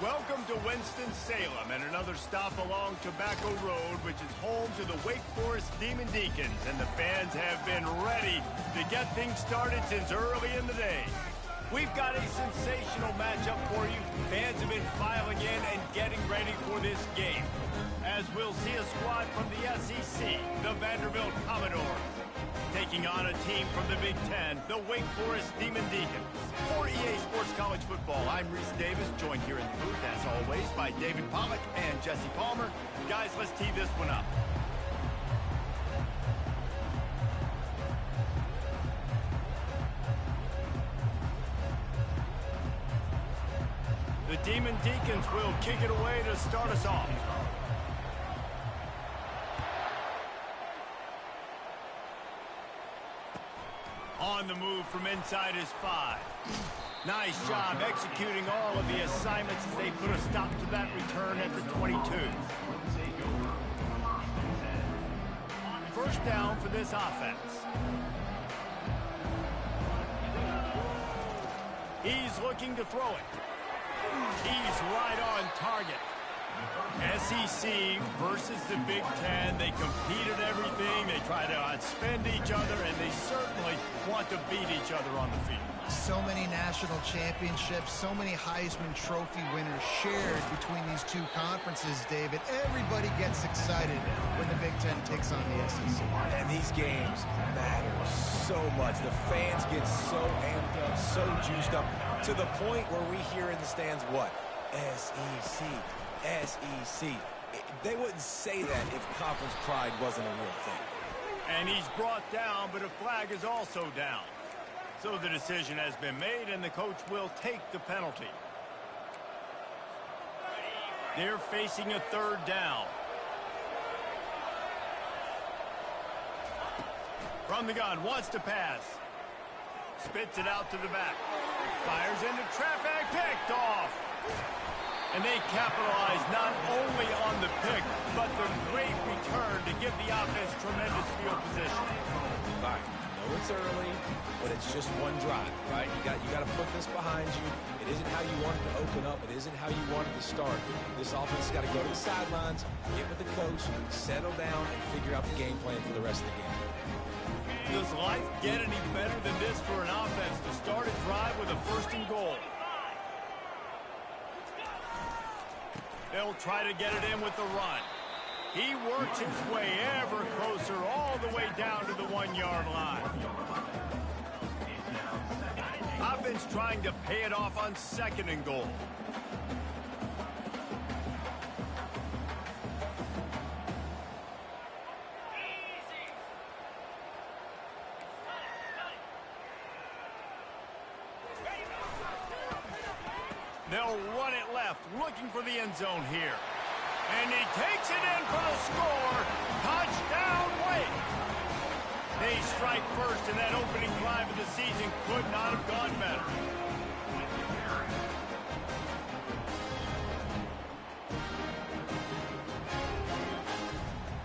Welcome to Winston-Salem and another stop along Tobacco Road, which is home to the Wake Forest Demon Deacons, and the fans have been ready to get things started since early in the day. We've got a sensational matchup for you. Fans have been filing in and getting ready for this game, as we'll see a squad from the SEC, the Vanderbilt Commodores, taking on a team from the Big Ten, the Wake Forest Demon Deacons. For EA Sports College Football, I'm Reese Davis, joined here in the booth, as always, by David Pollack and Jesse Palmer. Guys, let's tee this one up. The Demon Deacons will kick it away to start us off. On the move from inside his 5. Nice job executing all of the assignments as they put a stop to that return at the 22. First down for this offense. He's looking to throw it. He's right on target. SEC versus the Big Ten. They compete at everything. They try to outspend each other, and they certainly want to beat each other on the field. So many national championships, so many Heisman Trophy winners shared between these two conferences, David. Everybody gets excited when the Big Ten takes on the SEC. And these games matter so much. The fans get so amped up, so juiced up, to the point where we hear in the stands, what? SEC. SEC. They wouldn't say that if conference pride wasn't a real thing. And he's brought down, but a flag is also down. So the decision has been made, and the coach will take the penalty. They're facing a third down. From the gun, wants to pass. Spits it out to the back. Fires into traffic, picked off. And they capitalize not only on the pick, but the great return to give the offense tremendous field position. Right. I know it's early, but it's just one drive, right? You got to put this behind you. It isn't how you wanted to open up. It isn't how you wanted to start. This offense has got to go to the sidelines, get with the coach, settle down, and figure out the game plan for the rest of the game. Does life get any better than this for an offense to start a drive with a first and goal? They'll try to get it in with the run. He works his way ever closer all the way down to the 1-yard line. Offense trying to pay it off on second and goal. They'll run it left, looking for the end zone here. And he takes it in for the score. Touchdown, Wake! They strike first, and that opening drive of the season could not have gone better.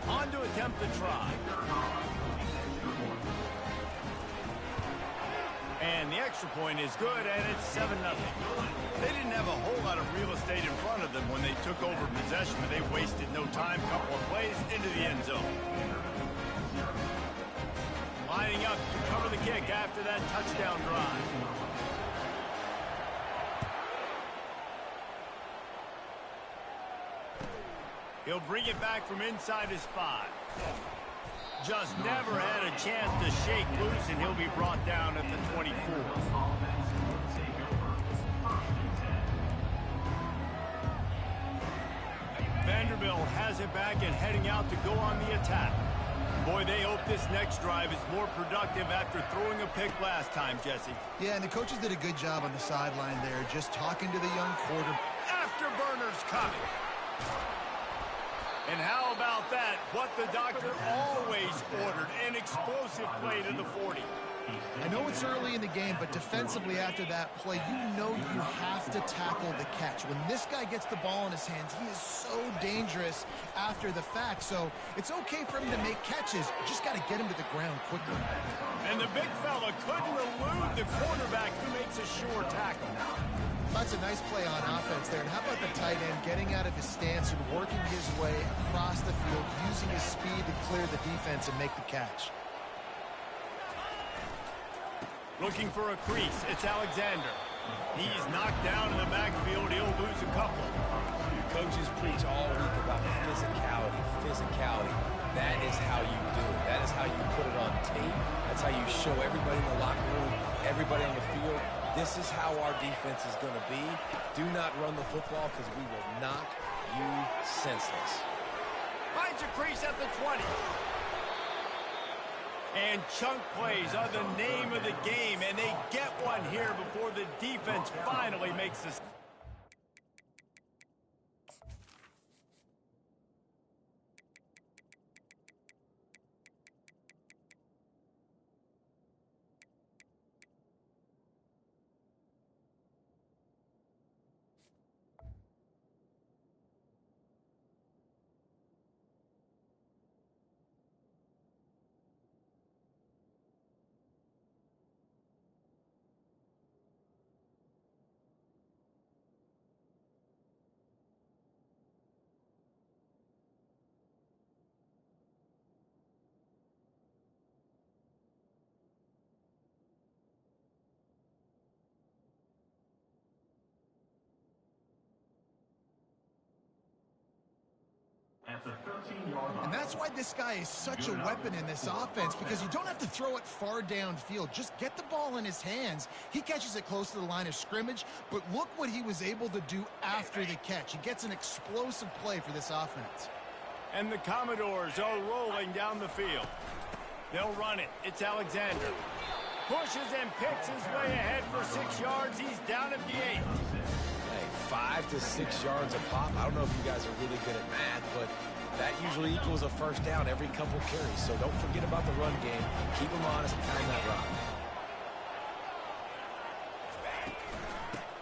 On to attempt the try. And the extra point is good, and it's 7-0. They didn't have a whole lot of real estate in front of them when they took over possession, but they wasted no time. Couple of plays into the end zone. Lining up to cover the kick after that touchdown drive. He'll bring it back from inside his 5. Just never had a chance to shake loose, and he'll be brought down at the 24. Vanderbilt has it back and heading out to go on the attack. Boy, they hope this next drive is more productive after throwing a pick last time, Jesse. Yeah, and the coaches did a good job on the sideline there, just talking to the young quarterback. Afterburners coming. And how about that? What the doctor always ordered, an explosive play to the 40. I know it's early in the game, but defensively after that play, you know you have to tackle the catch. When this guy gets the ball in his hands, he is so dangerous after the fact. So it's okay for him to make catches. Just got to get him to the ground quickly. And the big fella couldn't elude the quarterback who makes a sure tackle. That's a nice play on offense there. And how about the tight end getting out of his stance and working his way across the field, using his speed to clear the defense and make the catch. Looking for a crease, it's Alexander. He's knocked down in the backfield. He'll lose a couple. Coaches preach all week about physicality. That is how you do it. That is how you put it on tape. That's how you show everybody in the locker room, everybody on the field. This is how our defense is going to be. Do not run the football because we will knock you senseless. Finds a crease at the 20. And chunk plays are the name of the game, and they get one here before the defense finally makes this. And that's why this guy is such a weapon in this offense, because you don't have to throw it far downfield. Just get the ball in his hands. He catches it close to the line of scrimmage, but look what he was able to do after the catch. He gets an explosive play for this offense. And the Commodores are rolling down the field. They'll run it. It's Alexander. Pushes and picks his way ahead for 6 yards. He's down at the 8. Hey, 5 to 6 yards a pop. I don't know if you guys are really good at math, but that usually equals a first down every couple carries. So don't forget about the run game. Keep them honest and time that rock.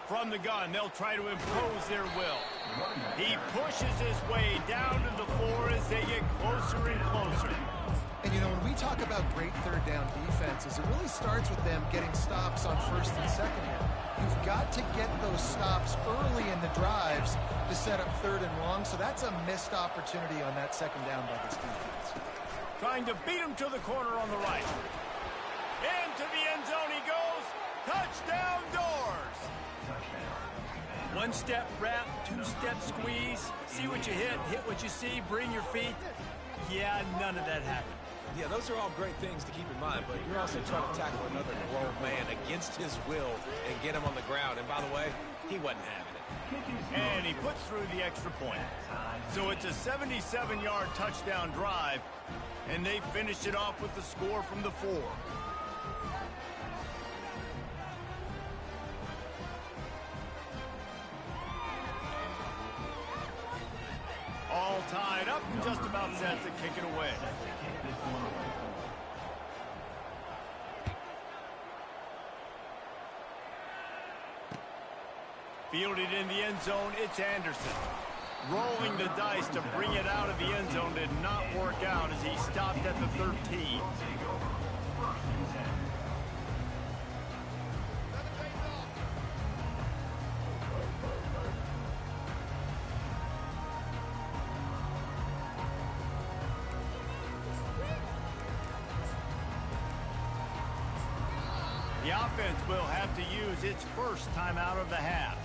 From the gun, they'll try to impose their will. He pushes his way down to the floor as they get closer and closer. And, you know, when we talk about great third down defenses, it really starts with them getting stops on first and second down. You've got to get those stops early in the drives to set up third and long, so that's a missed opportunity on that second down by this defense. Trying to beat him to the corner on the right. Into the end zone he goes. Touchdown Doors. One-step wrap, two-step squeeze. See what you hit what you see, bring your feet. Yeah, none of that happened. Yeah, those are all great things to keep in mind, but you're also trying to tackle another grown man against his will and get him on the ground. And by the way, he wasn't having it. And he puts through the extra point. So it's a 77-yard touchdown drive, and they finished it off with the score from the 4. All tied up and just about set to kick it away. Fielded in the end zone, it's Anderson. Rolling the dice to bring it out of the end zone did not work out as he stopped at the 13. The offense will have to use its first timeout of the half.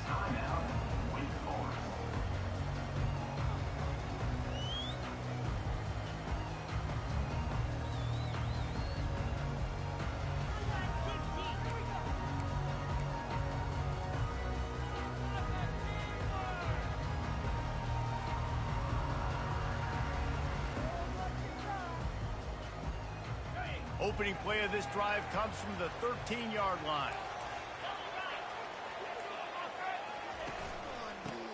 Opening play of this drive comes from the 13-yard line.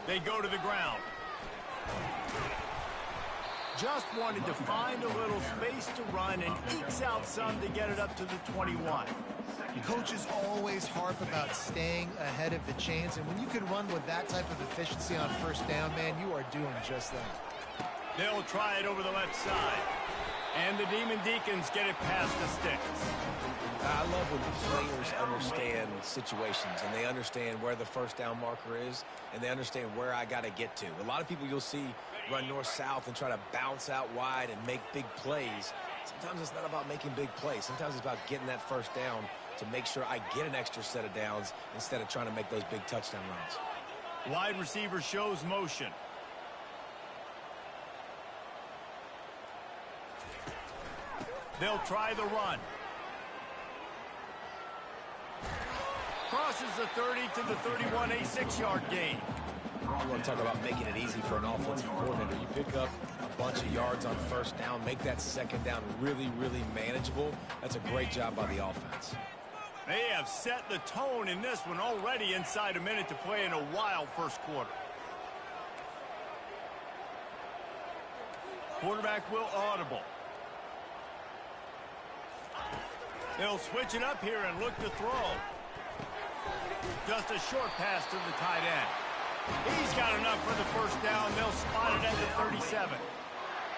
They go to the ground. Just wanted to find a little space to run and ekes out some to get it up to the 21. Coaches always harp about staying ahead of the chains, and when you can run with that type of efficiency on first down, man, you are doing just that. They'll try it over the left side. And the Demon Deacons get it past the sticks. I love when players understand situations and they understand where the first down marker is and they understand where I got to get to. A lot of people you'll see run north-south and try to bounce out wide and make big plays. Sometimes it's not about making big plays. Sometimes it's about getting that first down to make sure I get an extra set of downs instead of trying to make those big touchdown runs. Wide receiver shows motion. They'll try the run. Crosses the 30 to the 31, a 6-yard gain. You want to talk about making it easy for an offensive coordinator. You pick up a bunch of yards on first down, make that second down really, really manageable. That's a great job by the offense. They have set the tone in this one already inside a minute to play in a wild first quarter. Quarterback will audible. They'll switch it up here and look to throw. Just a short pass to the tight end. He's got enough for the first down. They'll spot it at the 37.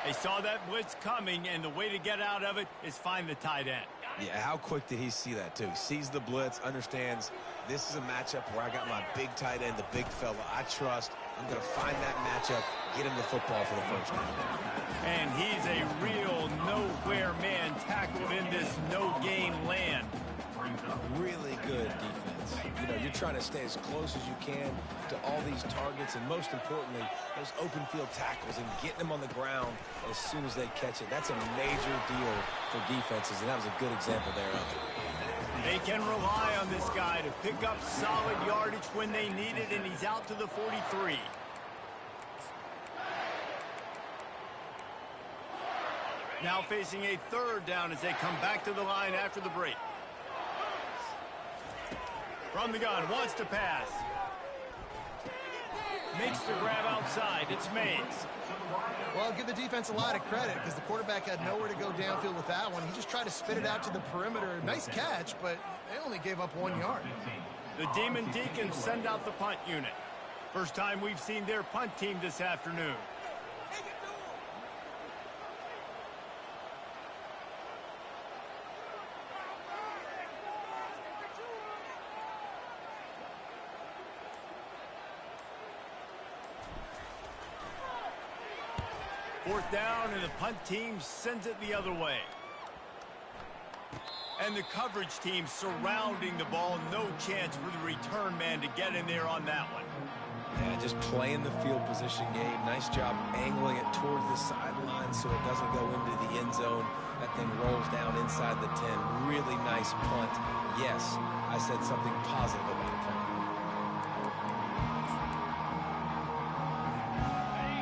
They saw that blitz coming, and the way to get out of it is find the tight end. Yeah, how quick did he see that, too? Sees the blitz, understands this is a matchup where I got my big tight end, the big fella I trust. I'm going to find that matchup, get him the football for the first down. And he's a real nowhere man tackled in this no-game land. Really good defense. You know, you're trying to stay as close as you can to all these targets, and most importantly, those open field tackles and getting them on the ground as soon as they catch it. That's a major deal for defenses, and that was a good example there of it. They can rely on this guy to pick up solid yardage when they need it, and he's out to the 43. Now facing a third down as they come back to the line after the break. From the gun, wants to pass. Makes the grab outside. It's Mays. Well, I'll give the defense a lot of credit because the quarterback had nowhere to go downfield with that one. He just tried to spit it out to the perimeter. Nice catch, but they only gave up 1 yard. The Demon Deacons send out the punt unit. First time we've seen their punt team this afternoon. Fourth down, and the punt team sends it the other way. And the coverage team surrounding the ball. No chance for the return man to get in there on that one. Yeah, just playing the field position game. Nice job angling it towards the sideline so it doesn't go into the end zone. That thing rolls down inside the 10. Really nice punt. Yes, I said something positive about punt.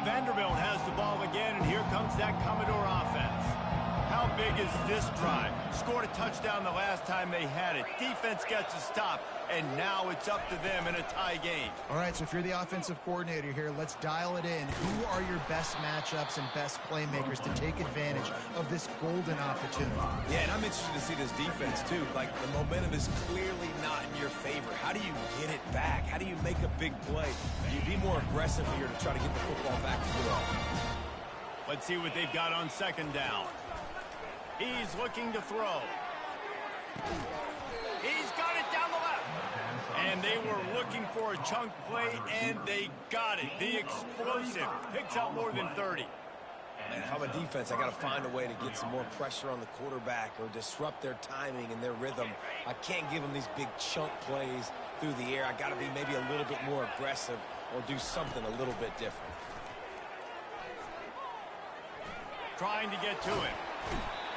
Vanderbilt has the ball again, and here comes that Commodore offense. How big is this drive? Scored a touchdown the last time they had it. Defense gets a stop, and now it's up to them in a tie game. All right, so if you're the offensive coordinator here, let's dial it in. Who are your best matchups and best playmakers to take advantage of this golden opportunity? Yeah, and I'm interested to see this defense, too. Like, the momentum is clearly not in your favor. How do you get it back? How do you make a big play? You be more aggressive here to try to get the football back to your offense. Let's see what they've got on second down. He's looking to throw. He's got it down the left. And they were looking for a chunk play, and they got it. The explosive picks up more than 30. And if I'm a defense, I got to find a way to get some more pressure on the quarterback or disrupt their timing and their rhythm. I can't give them these big chunk plays through the air. I got to be maybe a little bit more aggressive or do something a little bit different. Trying to get to it.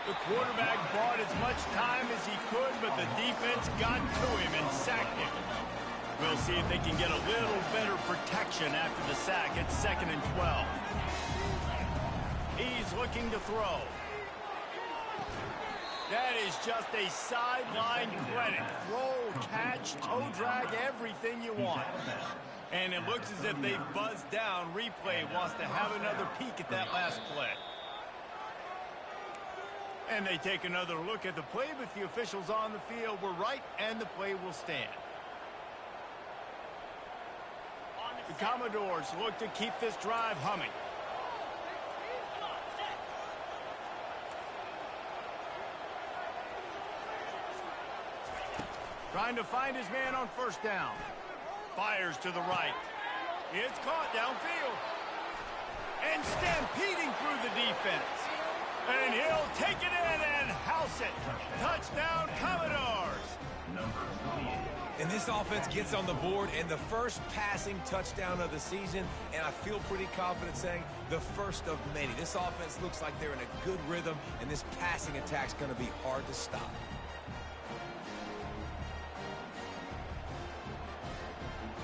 The quarterback bought as much time as he could, but the defense got to him and sacked him. We'll see if they can get a little better protection after the sack. It's 2nd and 12. He's looking to throw. That is just a sideline clinic. Throw, catch, toe drag, everything you want. And it looks as if they've buzzed down. Replay wants to have another peek at that last play. And they take another look at the play, but the officials on the field were right, and the play will stand. The Commodores look to keep this drive humming. Trying to find his man on first down. Fires to the right. It's caught downfield. And stampeding through the defense. And he'll take it in and house it. Touchdown, Commodores. And this offense gets on the board and the first passing touchdown of the season, and I feel pretty confident saying the first of many. This offense looks like they're in a good rhythm, and this passing attack's going to be hard to stop.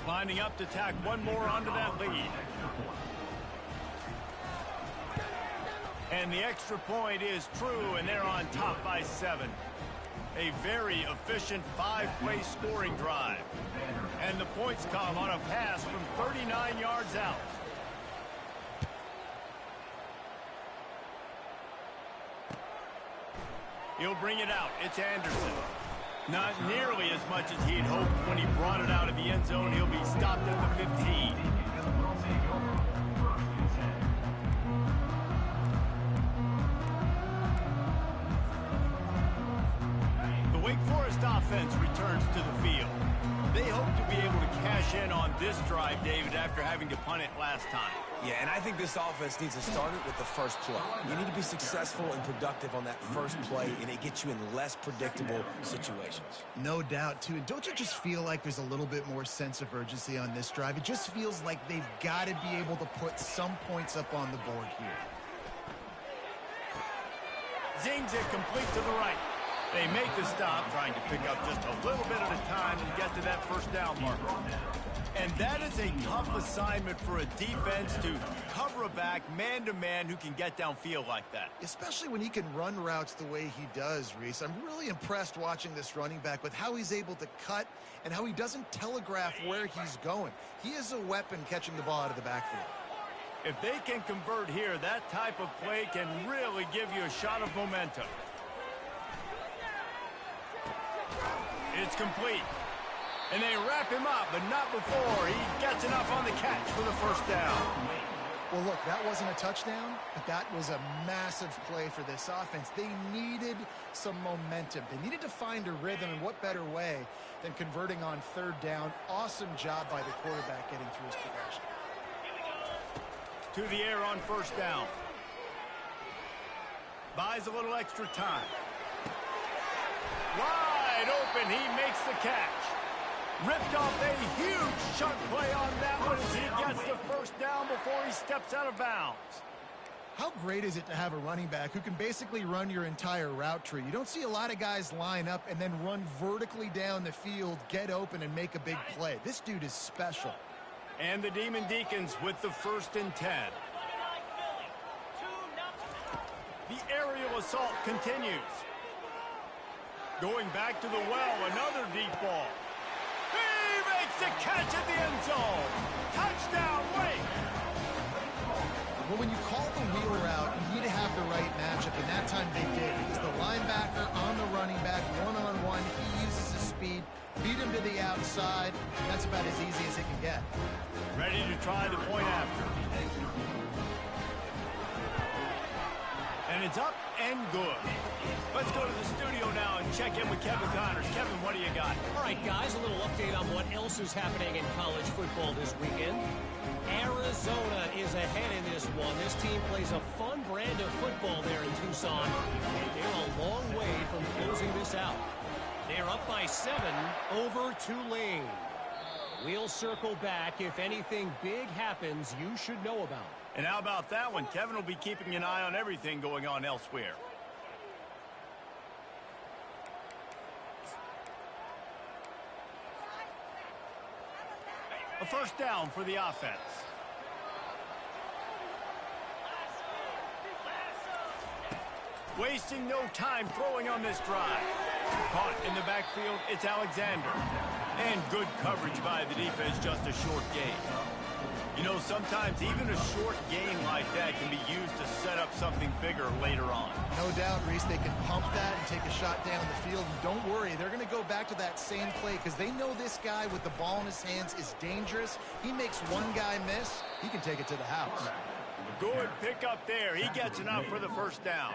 Lining up to tack one more onto that lead. And the extra point is true, and they're on top by 7. A very efficient 5-play scoring drive. And the points come on a pass from 39 yards out. He'll bring it out. It's Anderson. Not nearly as much as he'd hoped when he brought it out of the end zone. He'll be stopped at the 15. The Wake Forest offense returns to the field. They hope to be able to cash in on this drive, David, after having to punt it last time. Yeah, and I think this offense needs to start it with the first play. You need to be successful and productive on that first play, and it gets you in less predictable situations. No doubt, too. And don't you just feel like there's a little bit more sense of urgency on this drive? It just feels like they've got to be able to put some points up on the board here. Zings it complete to the right. They make the stop, trying to pick up just a little bit at a time and get to that first down marker. And that is a tough assignment for a defense to cover a back man-to-man who can get downfield like that. Especially when he can run routes the way he does, Reese. I'm really impressed watching this running back with how he's able to cut and how he doesn't telegraph where he's going. He is a weapon catching the ball out of the backfield. If they can convert here, that type of play can really give you a shot of momentum. It's complete. And they wrap him up, but not before he gets enough on the catch for the first down. Well, look, that wasn't a touchdown, but that was a massive play for this offense. They needed some momentum. They needed to find a rhythm, and what better way than converting on third down. Awesome job by the quarterback getting through his progression. To the air on first down. Buys a little extra time. Wide open, he makes the catch. Ripped off a huge chunk play on that one as he gets the first down before he steps out of bounds. How great is it to have a running back who can basically run your entire route tree? You don't see a lot of guys line up and then run vertically down the field, get open, and make a big play. This dude is special. And the Demon Deacons with the 1st and 10. The aerial assault continues. Going back to the well, another deep ball. He makes the catch at the end zone. Touchdown, Wake. Well, when you call the wheel route, you need to have the right matchup, and that time they did. It's the linebacker on the running back, one-on-one. He uses his speed, beat him to the outside. That's about as easy as it can get. Ready to try the point after. And it's up and good. Let's go to the studio now and check in with Kevin Connors. Kevin, what do you got? All right, guys, a little update on what else is happening in college football this weekend. Arizona is ahead in this one. This team plays a fun brand of football there in Tucson, and they're a long way from closing this out. They're up by 7 over Tulane. We'll circle back. If anything big happens, you should know about it. And how about that one? Kevin will be keeping an eye on everything going on elsewhere. A first down for the offense. Wasting no time throwing on this drive. Caught in the backfield, it's Alexander. And good coverage by the defense, just a short gain. You know, sometimes even a short gain like that can be used to set up something bigger later on. No doubt, Reese, they can pump that and take a shot down the field. And don't worry, they're going to go back to that same play because they know this guy with the ball in his hands is dangerous. He makes one guy miss, he can take it to the house. Good pickup there. He gets enough for the first down.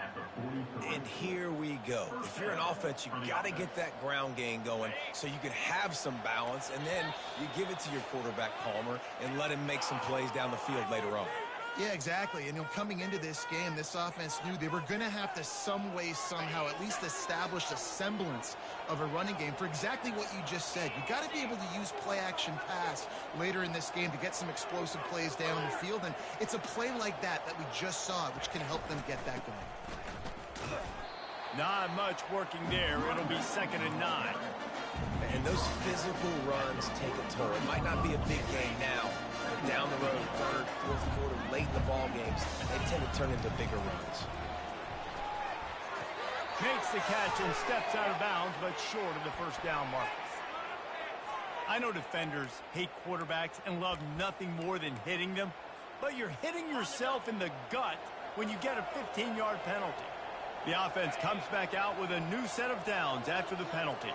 And here we go. If you're an offense, you got to get that ground game going so you can have some balance, and then you give it to your quarterback, Palmer, and let him make some plays down the field later on. Yeah, exactly. And coming into this game, this offense knew they were going to have to some way, somehow, at least establish a semblance of a running game for exactly what you just said. You got to be able to use play-action pass later in this game to get some explosive plays down the field. And it's a play like that we just saw, which can help them get that going. Not much working there. It'll be 2nd and 9. And those physical runs take a toll. It might not be a big game now, but down the road, 3rd, 4th quarter, late in the ball games, they tend to turn into bigger runs. Makes the catch and steps out of bounds, but short of the first down markers. I know defenders hate quarterbacks and love nothing more than hitting them, but you're hitting yourself in the gut when you get a 15-yard penalty. The offense comes back out with a new set of downs after the penalty.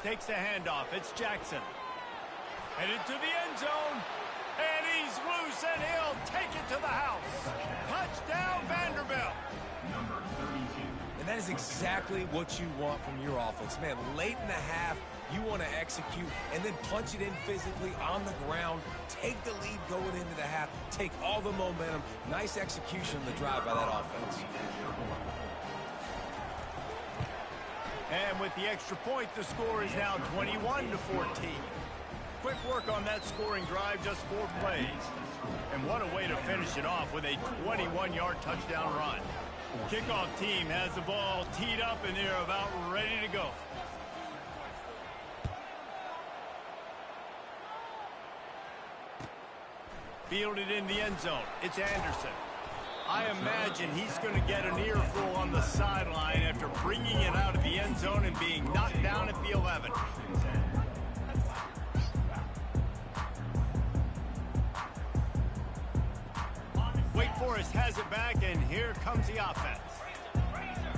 Takes the handoff. It's Jackson. Headed to the end zone. And he's loose, and he'll take it to the house. Touchdown, Vanderbilt. And that is exactly what you want from your offense. Man, late in the half, you want to execute and then punch it in physically on the ground. Take the lead going into the half. Take all the momentum. Nice execution on the drive by that offense. And with the extra point, the score is now 21-14. Quick work on that scoring drive, just 4 plays. And what a way to finish it off with a 21-yard touchdown run. Kickoff team has the ball teed up, and they're about ready to go. Fielded in the end zone. It's Anderson. I imagine he's going to get an earful on the sideline after bringing it out of the end zone and being knocked down at the 11. Wake Forest has it back, and here comes the offense.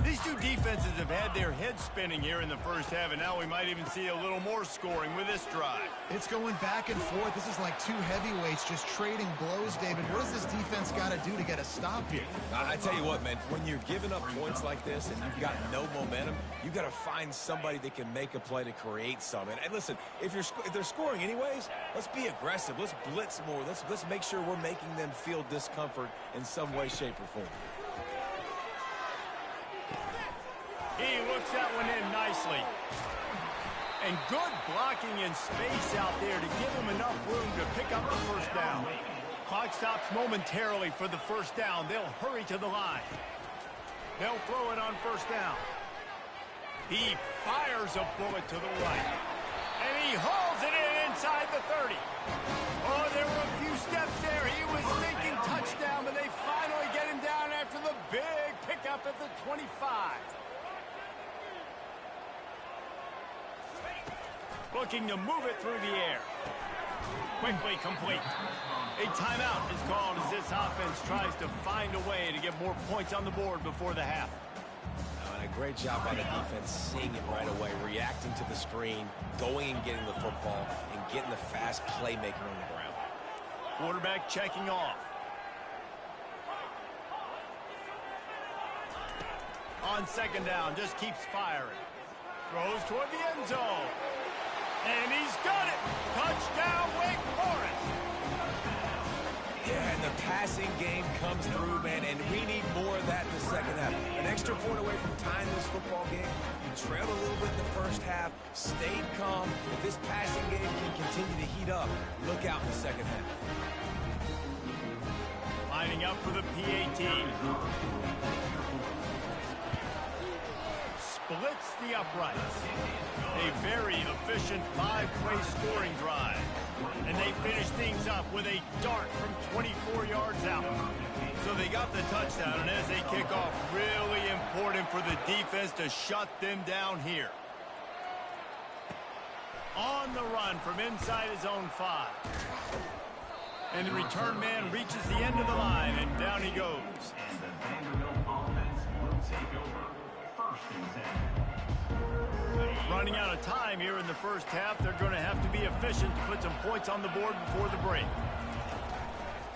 These two defenses have had their heads spinning here in the first half, and now we might even see a little more scoring with this drive. It's going back and forth. This is like two heavyweights just trading blows, David. What does this defense got to do to get a stop here? I tell you what, man, when you're giving up points like this and you've got no momentum, you got to find somebody that can make a play to create some. And listen, if they're scoring anyways, let's be aggressive. Let's blitz more. Let's make sure we're making them feel discomfort in some way, shape, or form. He looks that one in nicely. And good blocking in space out there to give him enough room to pick up the first down. Clock stops momentarily for the first down. They'll hurry to the line. They'll throw it on first down. He fires a bullet to the right. And he hauls it in inside the 30. Oh, there were a few steps there. He was thinking touchdown, but they finally get him down after the big pickup at the 25. Looking to move it through the air. Quickly complete. A timeout is called as this offense tries to find a way to get more points on the board before the half. And a great job by the defense seeing it right away, reacting to the screen, going and getting the football, and getting the fast playmaker on the ground. Quarterback checking off. On second down, just keeps firing. Throws toward the end zone. And he's got it. Touchdown, Wake Forest. Yeah, and the passing game comes through, man, and we need more of that in the second half. An extra point away from tying this football game. You trailed a little bit in the first half, stayed calm. If this passing game can continue to heat up, look out in the second half. Lining up for the PAT. Splits the uprights. A very efficient 5-play scoring drive. And they finish things up with a dart from 24 yards out. So they got the touchdown, and as they kick off, really important for the defense to shut them down here. On the run from inside his own 5. And the return man reaches the end of the line, and down he goes. And the Vanderbilt offense will take over. First and 10. Running out of time here in the first half. They're going to have to be efficient to put some points on the board before the break.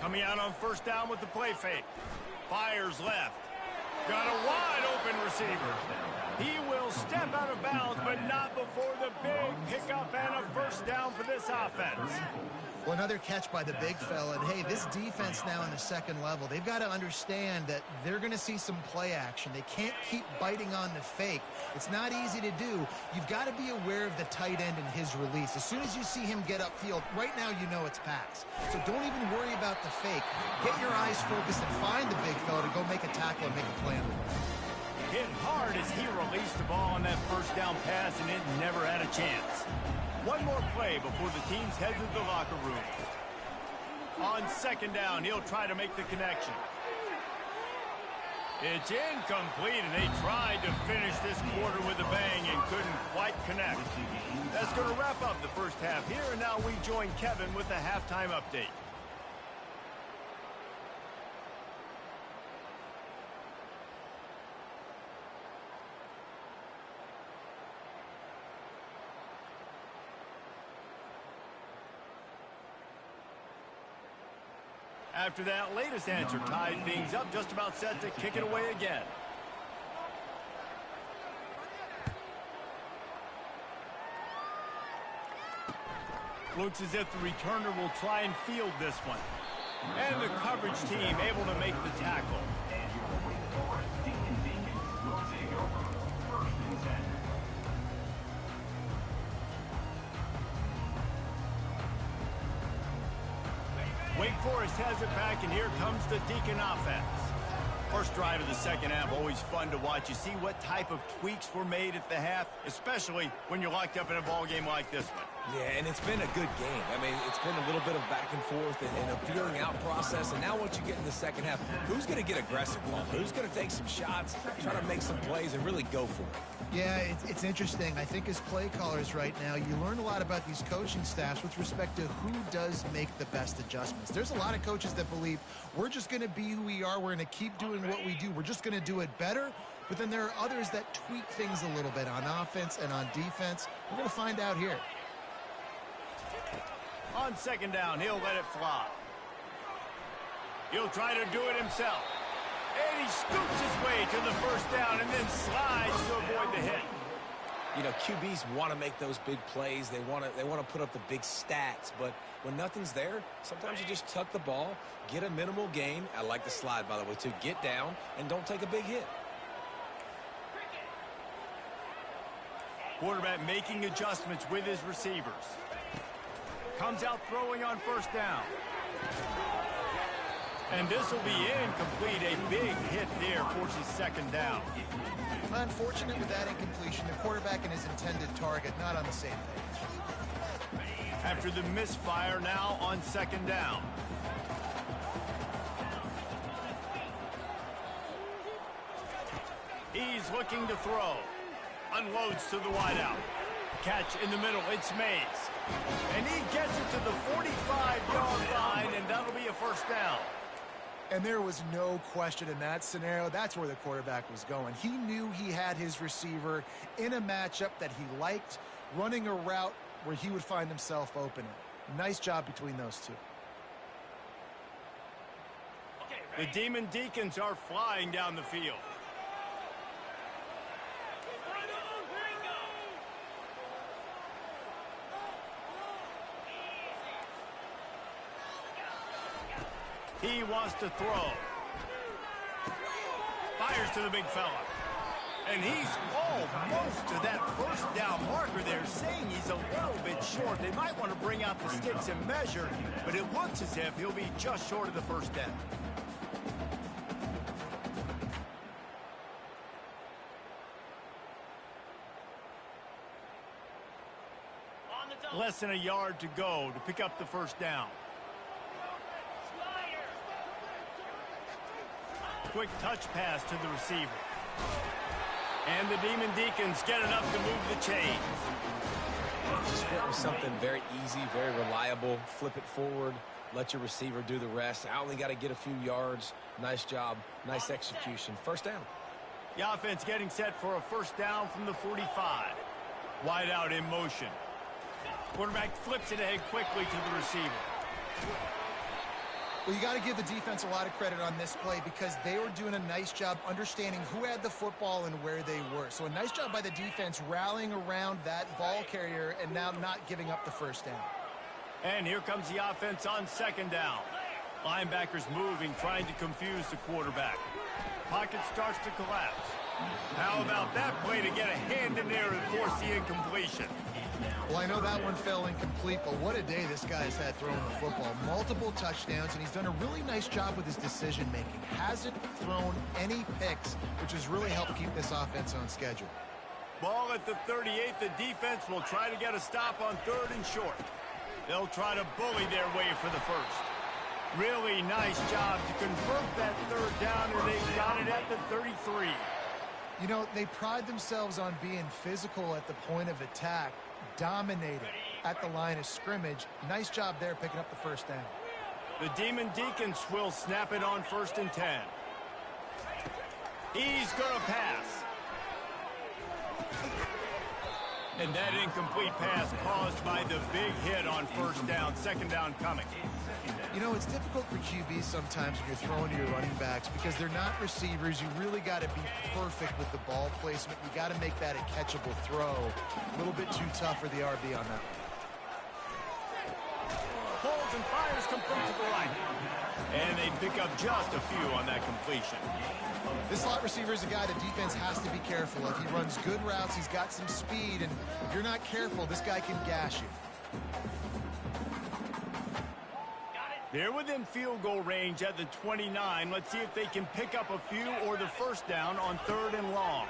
Coming out on first down with the play fake. Fires left. Got a wide open receiver. He will step out of bounds, but not before the big pickup and a first down for this offense. Well, another catch by the big fella. And, hey, this defense now in the second level, they've got to understand that they're going to see some play action. They can't keep biting on the fake. It's not easy to do. You've got to be aware of the tight end and his release. As soon as you see him get upfield, right now you know it's pass. So don't even worry about the fake. Get your eyes focused and find the big fella to go make a tackle and make a play on the ball. Hit hard as he released the ball on that first down pass, and it never had a chance. One more play before the teams head to the locker room. On second down, he'll try to make the connection. It's incomplete, and they tried to finish this quarter with a bang and couldn't quite connect. That's going to wrap up the first half here, and now we join Kevin with the halftime update. After that latest answer tied things up, just about set to kick it away again. Looks as if the returner will try and field this one. And the coverage team able to make the tackle. And your Wake Forest Deacons will take over. First and 10. Wake Forest has it back, and here comes the Deacon offense. First drive of the second half, always fun to watch. You see what type of tweaks were made at the half, especially when you're locked up in a ball game like this one. Yeah, and it's been a good game. I mean, it's been a little bit of back and forth and a feeling out process. And now once you get in the second half, who's going to get aggressive, Paul? Who's going to take some shots, try to make some plays, and really go for it? Yeah, it's interesting. I think as play callers right now, you learn a lot about these coaching staffs with respect to who does make the best adjustments. There's a lot of coaches that believe we're just going to be who we are. We're going to keep doing what we do. We're just going to do it better. But then there are others that tweak things a little bit on offense and on defense. We're going to find out here. On second down, he'll let it fly. He'll try to do it himself. And he scoops his way to the first down and then slides to avoid the hit. You know, QBs want to make those big plays. They want to put up the big stats. But when nothing's there, sometimes you just tuck the ball, get a minimal gain. I like the slide, by the way, too. Get down and don't take a big hit. Quarterback making adjustments with his receivers. Comes out throwing on first down. And this will be incomplete. A big hit there forces second down. Unfortunate with that incompletion. The quarterback and his intended target not on the same page. After the misfire, now on second down. He's looking to throw. Unloads to the wideout. Catch in the middle. It's Mays. And he gets it to the 45-yard line, and that'll be a first down. And there was no question in that scenario. That's where the quarterback was going. He knew he had his receiver in a matchup that he liked, running a route where he would find himself open. Nice job between those two. The Demon Deacons are flying down the field. He wants to throw. Fires to the big fella. And he's almost to that first down marker there, saying he's a little bit short. They might want to bring out the sticks and measure, but it looks as if he'll be just short of the first down. Less than a yard to go to pick up the first down. Quick touch pass to the receiver. And the Demon Deacons get enough to move the chains. Just went with something very easy, very reliable. Flip it forward. Let your receiver do the rest. I only got to get a few yards. Nice job. Nice execution. First down. The offense getting set for a first down from the 45. Wide out in motion. Quarterback flips it ahead quickly to the receiver. Well, you got to give the defense a lot of credit on this play because they were doing a nice job understanding who had the football and where they were. So a nice job by the defense rallying around that ball carrier and now not giving up the first down. And here comes the offense on second down. Linebackers moving, trying to confuse the quarterback. Pocket starts to collapse. How about that play to get a hand in there and force the incompletion? Well, I know that one fell incomplete, but what a day this guy has had throwing the football. Multiple touchdowns, and he's done a really nice job with his decision-making. Hasn't thrown any picks, which has really helped keep this offense on schedule. Ball at the 38. The defense will try to get a stop on 3rd and short. They'll try to bully their way for the first. Really nice job to convert that 3rd down, and they got it at the 33. You know, they pride themselves on being physical at the point of attack, dominating at the line of scrimmage. Nice job there picking up the first down. The Demon Deacons will snap it on 1st and 10. He's going to pass. And that incomplete pass caused by the big hit on 1st down. 2nd down coming. You know, it's difficult for QBs sometimes when you're throwing to your running backs because they're not receivers. You really got to be perfect with the ball placement. You got to make that a catchable throw. A little bit too tough for the RB on that. Holds and fires complete to the right. And they pick up just a few on that completion. This slot receiver is a guy the defense has to be careful of. He runs good routes. He's got some speed. And if you're not careful, this guy can gash you. They're within field goal range at the 29. Let's see if they can pick up a few or the first down on 3rd and long.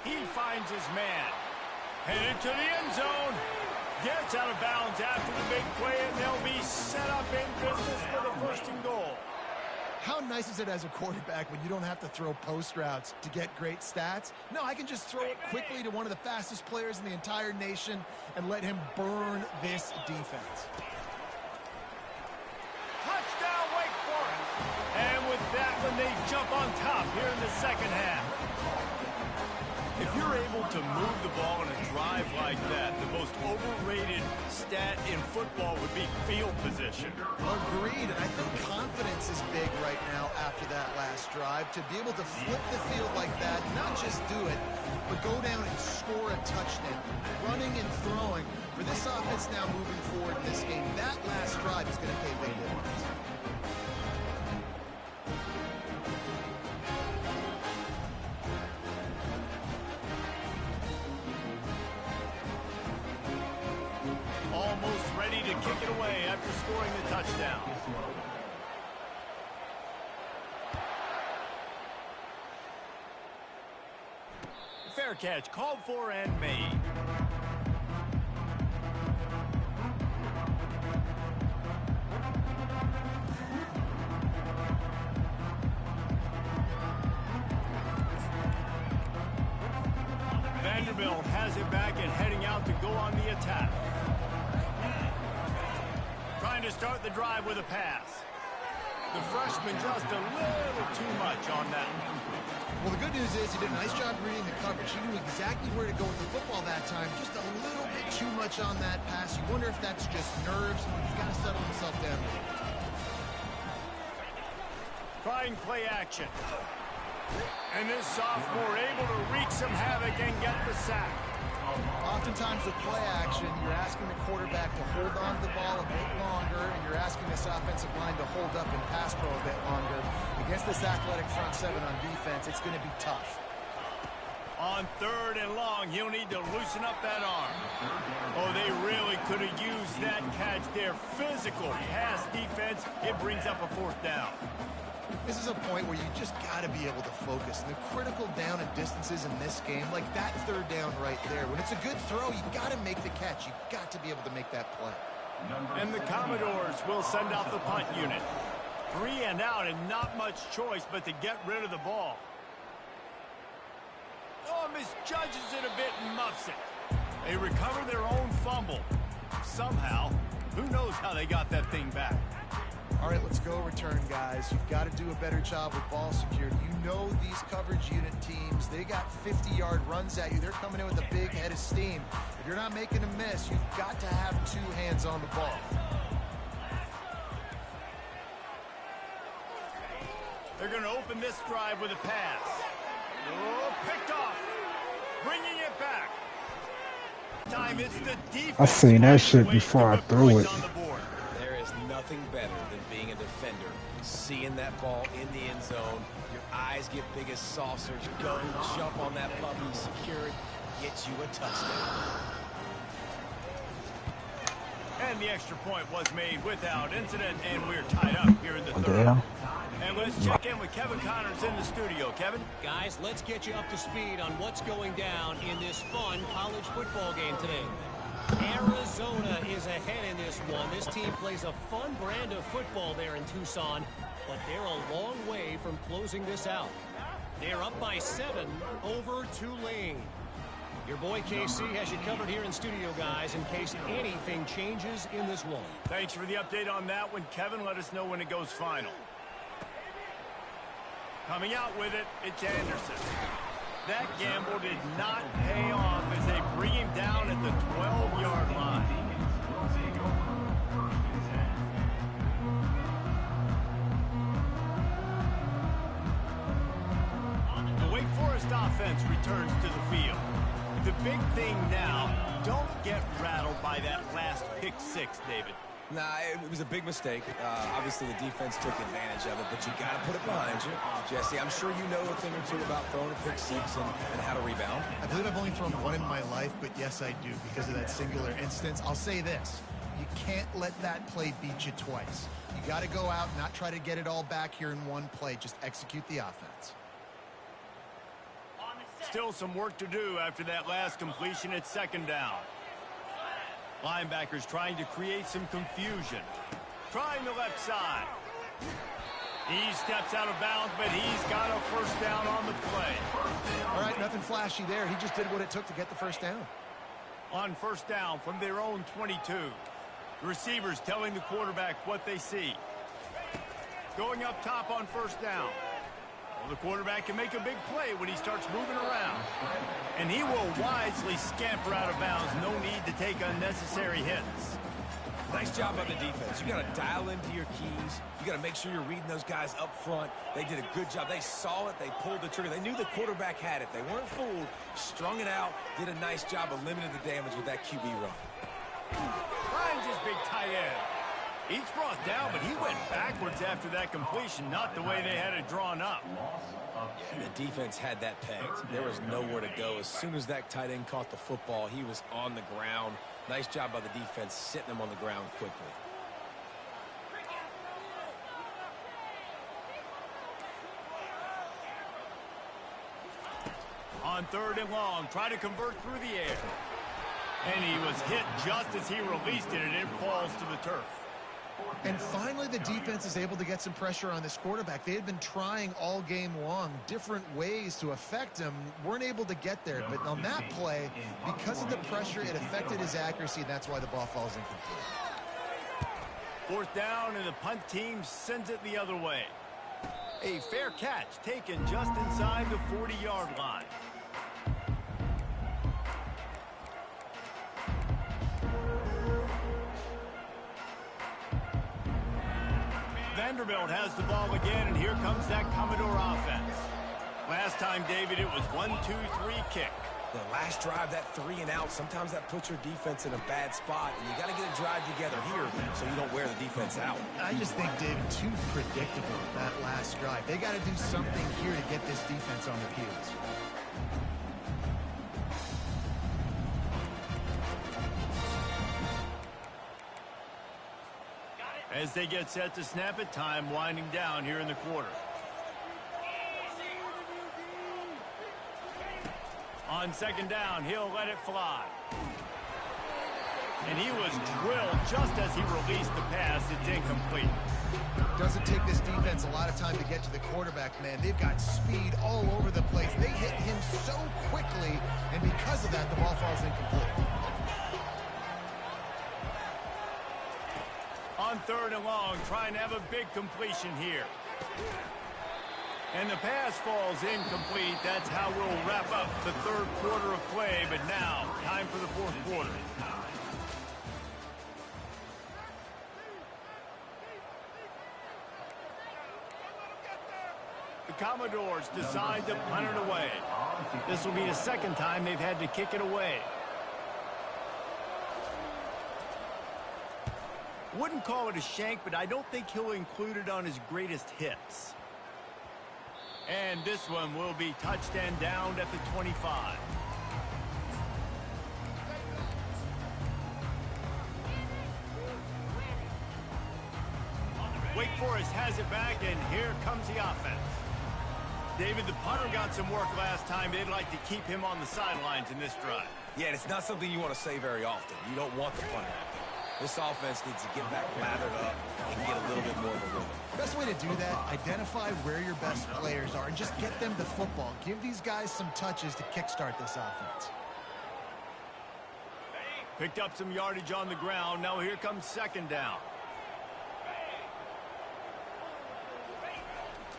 He finds his man. Headed to the end zone. Gets out of bounds after the big play, and they'll be set up in business for the 1st and goal. How nice is it as a quarterback when you don't have to throw post routes to get great stats? No, I can just throw it quickly to one of the fastest players in the entire nation and let him burn this defense. Touchdown, Wake Forest. And with that one, they jump on top here in the 2nd half. If you're able to move the ball in a drive like that, the most overrated stat in football would be field position. Agreed, and I think confidence is big right now after that last drive. To be able to flip the field like that, not just do it, but go down and score a touchdown. Running and throwing. For this offense now moving forward in this game, that last drive is going to pay big dividends. Almost ready to kick it away after scoring the touchdown. Fair catch called for and made. Vanderbilt has it back and heading out to go on the attack. Trying to start the drive with a pass. The freshman just a little too much on that one. Well, the good news is he did a nice job reading the coverage. He knew exactly where to go with the football that time. Just a little bit too much on that pass. You wonder if that's just nerves. He's got to settle himself down. Trying play action. And this sophomore able to wreak some havoc and get the sack. Oftentimes with play action, you're asking the quarterback to hold on to the ball a bit longer, and you're asking this offensive line to hold up and pass pro a bit longer. Against this athletic front seven on defense, it's going to be tough. On 3rd and long, he'll need to loosen up that arm. Oh, they really could have used that catch there. Physical pass defense. It brings up a 4th down. This is a point where you just got to be able to focus. And the critical down and distances in this game, like that 3rd down right there, when it's a good throw, you got to make the catch. You got to be able to make that play. And the Commodores will send out the punt unit. 3 and out and not much choice but to get rid of the ball. Oh, misjudges it a bit and muffs it. They recover their own fumble. Somehow, who knows how they got that thing back. All right, let's go return, guys. You've got to do a better job with ball security. You know these coverage unit teams, they got 50-yard runs at you. They're coming in with a big head of steam. If you're not making a miss, you've got to have 2 hands on the ball. They're going to open this drive with a pass. Oh, picked off. Bringing it back. Time it's the defense. I seen that shit before I threw it. There is nothing better than being a defender, seeing that ball in the end zone. Your eyes get big as saucers. Go jump on that puppy, secure it, get you a touchdown. And the extra point was made without incident, and we're tied up here in the third. And let's check in with Kevin Connors in the studio. Kevin? Guys, let's get you up to speed on what's going down in this fun college football game today. Arizona is ahead in this one. This team plays a fun brand of football there in Tucson, but they're a long way from closing this out. They're up by 7 over Tulane. Your boy KC has you covered here in studio, guys, in case anything changes in this one. Thanks for the update on that one, Kevin. Let us know when it goes final. Coming out with it, it's Anderson. That gamble did not pay off as they bring him down at the 12-yard line. The Wake Forest offense returns to the field. The big thing now, don't get rattled by that last pick 6, David. Nah, it was a big mistake. Obviously, the defense took advantage of it, but you got to put it behind you. Jesse, I'm sure you know a thing or two about throwing a pick 6 and how to rebound. I believe I've only thrown 1 in my life, but yes, I do because of that singular instance. I'll say this. You can't let that play beat you twice. You got to go out and not try to get it all back here in one play. Just execute the offense. Still some work to do after that last completion at 2nd down. Linebackers trying to create some confusion. Trying the left side. He steps out of bounds, but he's got a first down on the play. All right, nothing flashy there. He just did what it took to get the first down. On 1st down from their own 22. The receivers telling the quarterback what they see. Going up top on 1st down. Well, the quarterback can make a big play when he starts moving around. And he will wisely scamper out of bounds. No need to take unnecessary hits. Nice job by the defense. You got to dial into your keys. You got to make sure you're reading those guys up front. They did a good job. They saw it. They pulled the trigger. They knew the quarterback had it. They weren't fooled. Strung it out. Did a nice job of limiting the damage with that QB run. Finds his big tight end. He's brought down, but he went backwards after that completion, not the way they had it drawn up. Yeah, the defense had that pegged. There was nowhere to go. As soon as that tight end caught the football, he was on the ground. Nice job by the defense sitting him on the ground quickly. On 3rd and long, try to convert through the air. And he was hit just as he released it, and it falls to the turf. And finally, the defense is able to get some pressure on this quarterback. They had been trying all game long different ways to affect him. Weren't able to get there. But on that play, because of the pressure, it affected his accuracy, and that's why the ball falls incomplete. 4th down, and the punt team sends it the other way. A fair catch taken just inside the 40-yard line. Vanderbilt has the ball again, and here comes that Commodore offense. Last time, David, it was 1-2-3 kick. The last drive, that 3 and out, sometimes that puts your defense in a bad spot, and you got to get a drive together here so you don't wear the defense out. I just think, David, too predictable, that last drive. They got to do something here to get this defense on their heels. As they get set to snap it, time winding down here in the quarter. On 2nd down, he'll let it fly. And he was drilled just as he released the pass. It's incomplete. Doesn't take this defense a lot of time to get to the quarterback, man. They've got speed all over the place. They hit him so quickly, and because of that, the ball falls incomplete. On 3rd and long, trying to have a big completion here. And the pass falls incomplete. That's how we'll wrap up the 3rd quarter of play. But now, time for the 4th quarter. The Commodores decide to punt it away. This will be the 2nd time they've had to kick it away. Wouldn't call it a shank, but I don't think he'll include it on his greatest hits. And this one will be touched and downed at the 25. Wake Forest has it back, and here comes the offense. David, the punter got some work last time. They'd like to keep him on the sidelines in this drive. Yeah, and it's not something you want to say very often. You don't want the punter out there. This offense needs to get back lathered up and get a little bit more of a rhythm. Best way to do that, identify where your best players are and just get them the football. Give these guys some touches to kickstart this offense. Picked up some yardage on the ground. Now here comes 2nd down.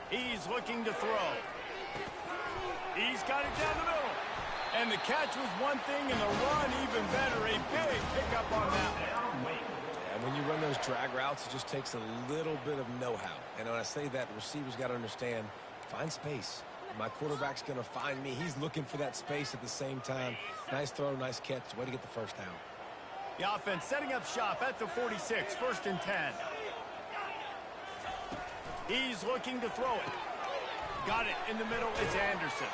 He's looking to throw. He's got it down the middle. And the catch was one thing, and the run even better. A big pickup on that one. And when you run those drag routes, it just takes a little bit of know-how. And when I say that, the receiver's got to understand, find space. My quarterback's going to find me. He's looking for that space at the same time. Nice throw, nice catch. Way to get the 1st down. The offense setting up shop at the 46, 1st and 10. He's looking to throw it. Got it in the middle. It's Anderson.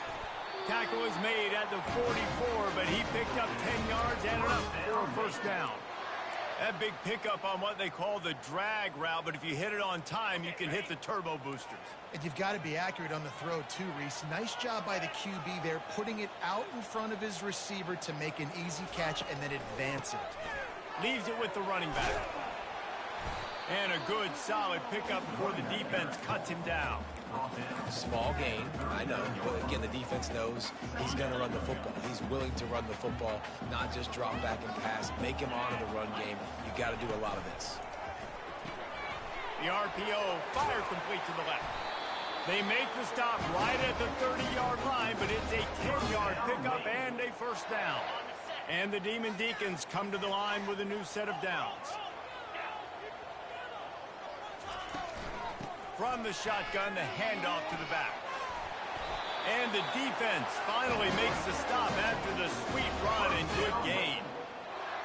Tackle is made at the 44, but he picked up 10 yards and enough for a 1st down. That big pickup on what they call the drag route, but if you hit it on time, you can hit the turbo boosters. And you've got to be accurate on the throw too, Reese. Nice job by the QB there, putting it out in front of his receiver to make an easy catch and then advance it. Leaves it with the running back. And a good, solid pickup before the defense cuts him down. Small gain, I know, but again, the defense knows he's going to run the football. He's willing to run the football, not just drop back and pass, make him honor the run game. You got to do a lot of this. The RPO fire complete to the left. They make the stop right at the 30-yard line, but it's a 10-yard pickup and a 1st down. And the Demon Deacons come to the line with a new set of downs. From the shotgun, the handoff to the back. And the defense finally makes the stop after the sweet run and good gain.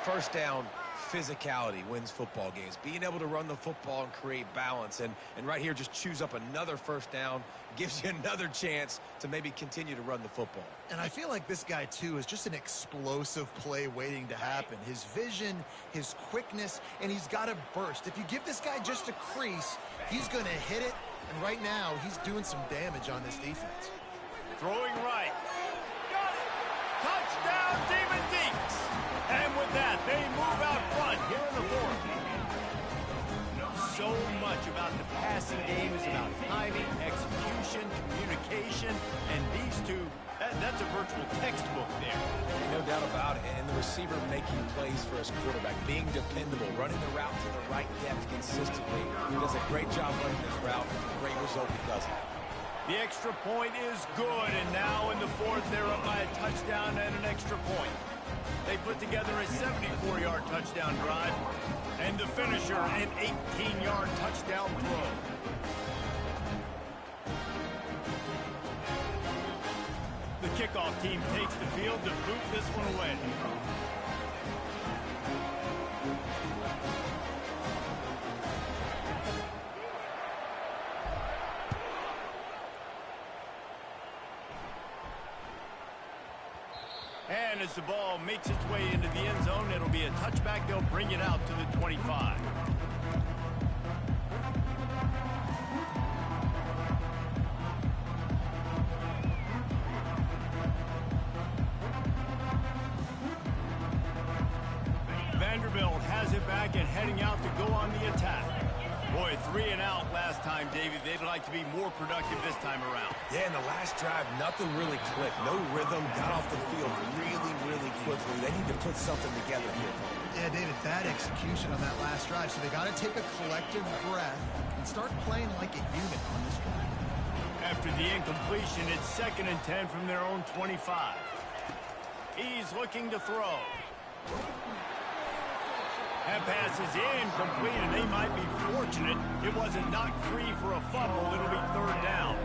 1st down, physicality wins football games. Being able to run the football and create balance. And right here, just choose up another 1st down. Gives you another chance to maybe continue to run the football. And I feel like this guy, too, is just an explosive play waiting to happen. His vision, his quickness, and he's got a burst. If you give this guy just a crease, he's going to hit it. And right now, he's doing some damage on this defense. Throwing right. Got it! Touchdown, Demon Deacs! And with that, they move out front here in the 4th. So much about the passing game is about timing, execution, communication, and these two, that's a virtual textbook there. No doubt about it. And the receiver making plays for his quarterback, being dependable, running the route to the right depth consistently. He does a great job running this route. Great result because of it. The extra point is good, and now in the 4th, they're up by a touchdown and an extra point. They put together a 74-yard touchdown drive, and the finisher, an 18-yard touchdown throw. The kickoff team takes the field to boot this one away. And as the ball makes its way into the end zone, it'll be a touchback. They'll bring it out to the 25. Vanderbilt has it back and heading out to go on the attack. Boy, 3 and out last time, David. They'd like to be more productive this time around. Yeah, in the last drive, nothing really clicked. No rhythm, got off the field really quickly. They need to put something together here. Yeah, David, bad execution on that last drive. So they got to take a collective breath and start playing like a unit on this drive. After the incompletion, it's 2nd and 10 from their own 25. He's looking to throw. That pass is incomplete, and they might be fortunate it wasn't knocked free for a fumble. It'll be 3rd down.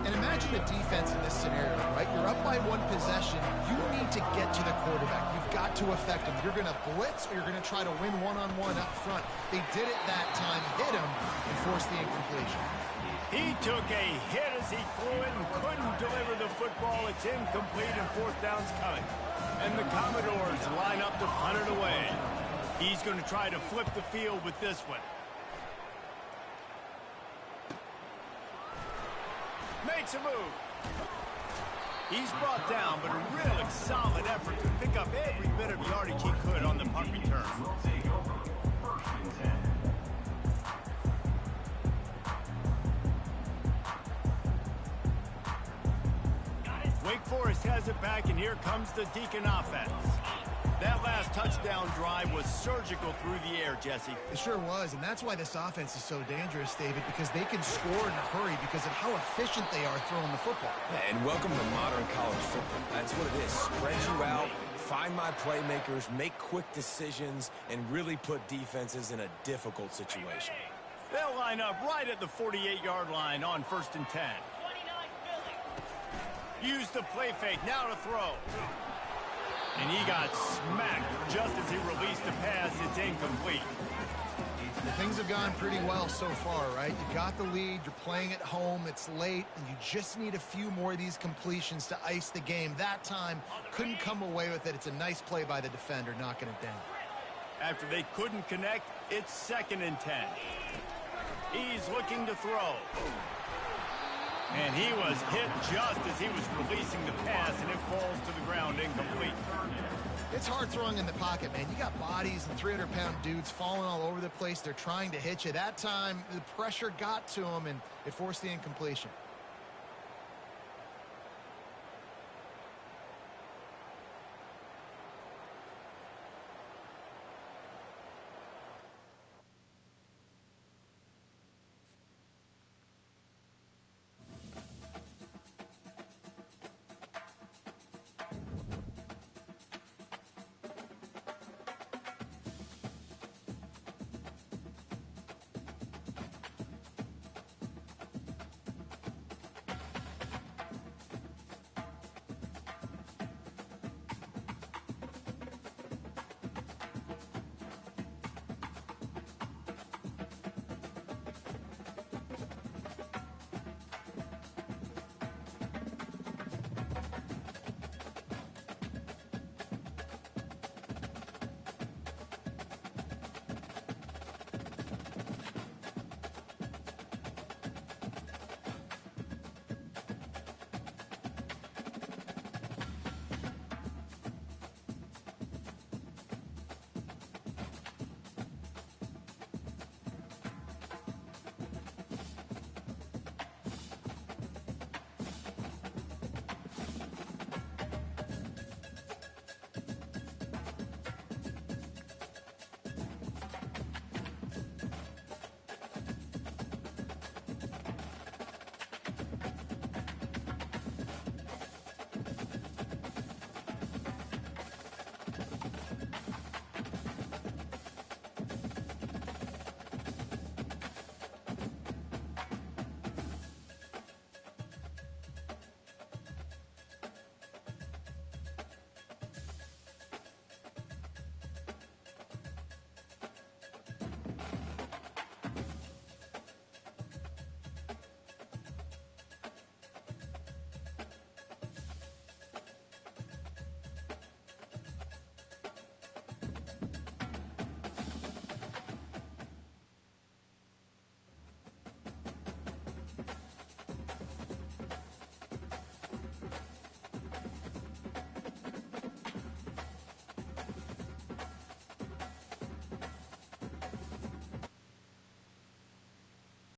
And imagine the defense in this scenario, right? You're up by 1 possession. You need to get to the quarterback. You've got to affect him. You're going to blitz or you're going to try to win one-on-one up front. They did it that time, hit him, and forced the incompletion. He took a hit as he threw it and couldn't deliver the football. It's incomplete and 4th down's coming. And the Commodores line up to punt it away. He's going to try to flip the field with this one. Makes a move. He's brought down, but a really solid effort to pick up every bit of yardage he could on the punt return. Will take over. 1st and 10. Wake Forest has it back, and here comes the Deacon offense. That last touchdown drive was surgical through the air, Jesse. It sure was, and that's why this offense is so dangerous, David, because they can score in a hurry because of how efficient they are throwing the football. Yeah, and welcome to modern college football. That's what it is. Spread you out, find my playmakers, make quick decisions, and really put defenses in a difficult situation. They'll line up right at the 48-yard line on 1st and 10. Use the play fake, now to throw. And he got smacked just as he released the pass. It's incomplete. Things have gone pretty well so far, right? You got the lead, you're playing at home, it's late, and you just need a few more of these completions to ice the game. That time, couldn't come away with it. It's a nice play by the defender, knocking it down. After they couldn't connect, it's 2nd and 10. He's looking to throw. And he was hit just as he was releasing the pass, and it falls to the ground incomplete. It's hard throwing in the pocket, man. You got bodies and 300-pound dudes falling all over the place. They're trying to hit you. That time, the pressure got to him, and it forced the incompletion.